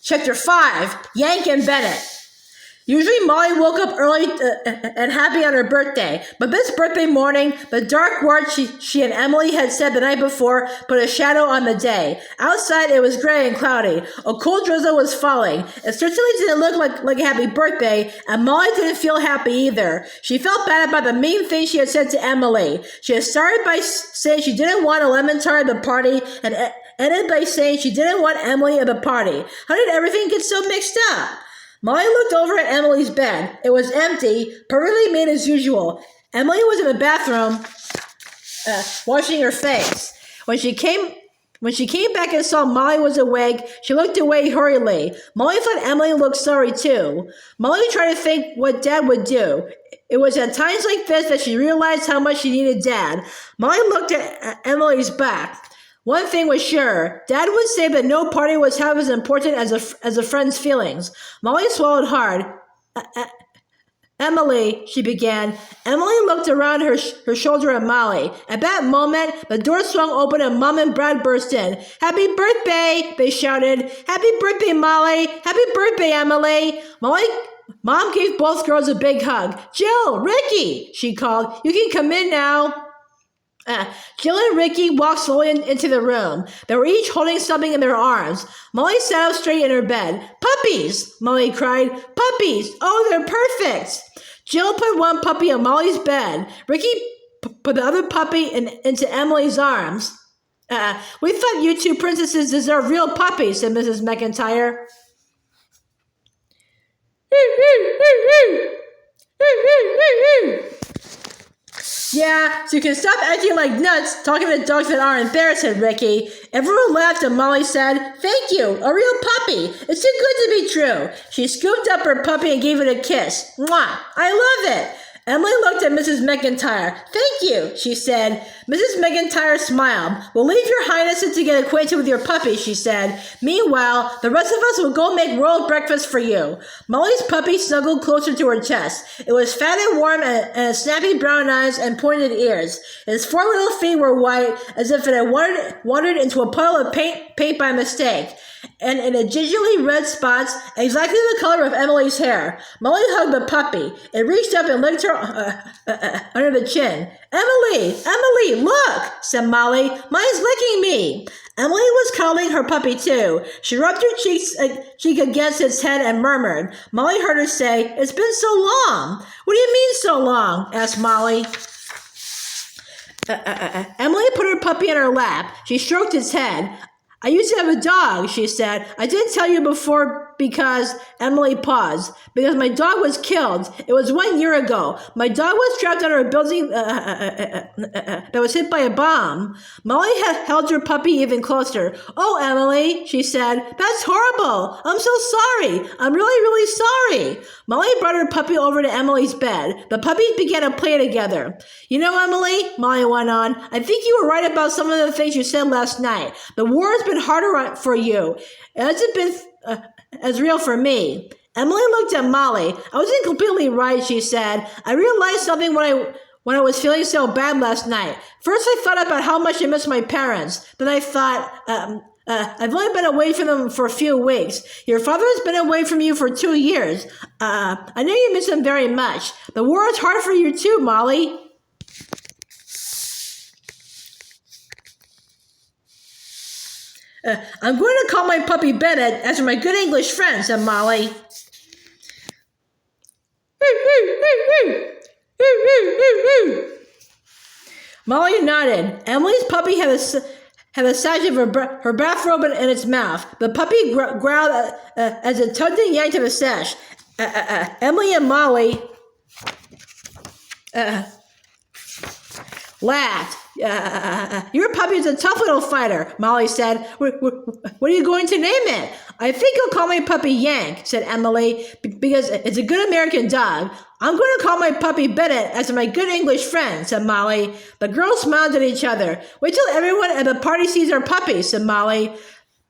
Chapter 5, Yank and Bennett. Usually Molly woke up early and happy on her birthday, but this birthday morning, the dark words she and Emily had said the night before put a shadow on the day. Outside, it was gray and cloudy. A cold drizzle was falling. It certainly didn't look like a happy birthday, and Molly didn't feel happy either. She felt bad about the mean thing she had said to Emily. She had started by saying she didn't want a lemon tart at the party, and ended by saying she didn't want Emily at the party. How did everything get so mixed up? Molly looked over at Emily's bed. It was empty, perfectly made as usual. Emily was in the bathroom, washing her face. When she came back and saw Molly was awake, she looked away hurriedly. Molly thought Emily looked sorry too. Molly tried to think what Dad would do. It was at times like this that she realized how much she needed Dad. Molly looked at Emily's back. One thing was sure, Dad would say that no party was half as important as a friend's feelings. Molly swallowed hard. Emily, she began. Emily looked around her shoulder at Molly. At that moment, the door swung open and Mom and Brad burst in. Happy birthday, they shouted. Happy birthday, Molly. Happy birthday, Emily. Mom gave both girls a big hug. Jill, Ricky, she called. You can come in now. Jill and Ricky walked slowly into the room. They were each holding something in their arms. Molly sat up straight in her bed. Puppies! Molly cried. Puppies! Oh, they're perfect! Jill put one puppy on Molly's bed. Ricky put the other puppy into Emily's arms. We thought you two princesses deserve real puppies, said Mrs. McIntyre. Yeah, so you can stop acting like nuts talking to dogs that aren't there, said Ricky. Everyone laughed and Molly said, Thank you, a real puppy. It's too good to be true. She scooped up her puppy and gave it a kiss. Mwah, I love it. Emily looked at Mrs. McIntyre. Thank you, she said. Mrs. McIntyre smiled. We'll leave your highnesses to get acquainted with your puppy, she said. Meanwhile, the rest of us will go make royal breakfast for you. Molly's puppy snuggled closer to her chest. It was fat and warm and had snappy brown eyes and pointed ears. Its 4 little feet were white, as if it had wandered into a puddle of paint by mistake, and in a gingerly red spots, exactly the color of Emily's hair. Molly hugged the puppy. It reached up and licked her under the chin. Emily, look, said Molly. Mine's licking me. Emily was cuddling her puppy too. She rubbed her cheek against its head and murmured. Molly heard her say, It's been so long. What do you mean so long? Asked Molly. Emily put her puppy in her lap. She stroked its head. I used to have a dog, she said. I didn't tell you before because, Emily paused, because my dog was killed. It was 1 year ago. My dog was trapped under a building that was hit by a bomb. Molly held her puppy even closer. Oh, Emily, she said, that's horrible. I'm so sorry. I'm really, really sorry. Molly brought her puppy over to Emily's bed. The puppies began to play together. You know, Emily, Molly went on, I think you were right about some of the things you said last night. The war has been harder for you. It hasn't been as real for me. Emily looked at Molly. I wasn't completely right, she said. I realized something when I was feeling so bad last night. First, I thought about how much I miss my parents. Then I thought, I've only been away from them for a few weeks. Your father has been away from you for 2 years. I know you miss him very much. The war is hard for you too, Molly. I'm going to call my puppy Bennett after my good English friend, said Molly. Molly nodded. Emily's puppy had a sash of her bathrobe in its mouth. The puppy growled as it tugged and yanked at the sash. Emily and Molly laughed. Your puppy is a tough little fighter, Molly said. What are you going to name it? I think I'll call my puppy Yank, said Emily, because it's a good American dog. I'm going to call my puppy Bennett after my good English friend, said Molly. The girls smiled at each other. Wait till everyone at the party sees our puppy, said Molly.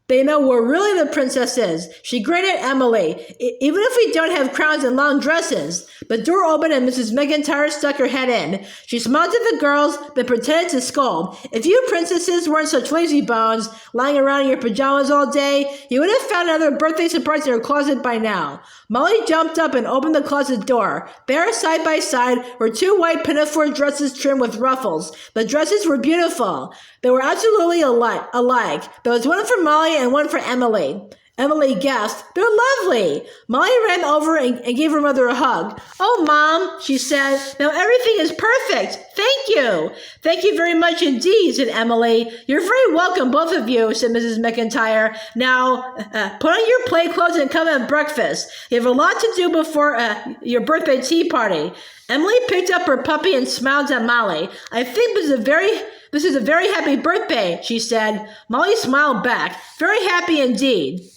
They know where really the princess is. She grinned at Emily. Even if we don't have crowns and long dresses. The door opened and Mrs. McIntyre stuck her head in. She smiled at the girls, but pretended to scold. If you princesses weren't such lazy bones, lying around in your pajamas all day, you would have found another birthday surprise in your closet by now. Molly jumped up and opened the closet door. There, side by side, were two white pinafore dresses trimmed with ruffles. The dresses were beautiful. They were absolutely alike. There was one for Molly and one for Emily. Emily gasped, "They're lovely!" Molly ran over and gave her mother a hug. "Oh, Mom," she said, "now everything is perfect. Thank you." "Thank you very much indeed," said Emily. "You're very welcome, both of you," said Mrs. McIntyre. "Now, put on your play clothes and come have breakfast. You have a lot to do before your birthday tea party." Emily picked up her puppy and smiled at Molly. "I think this is a very happy birthday," she said. Molly smiled back. "Very happy indeed."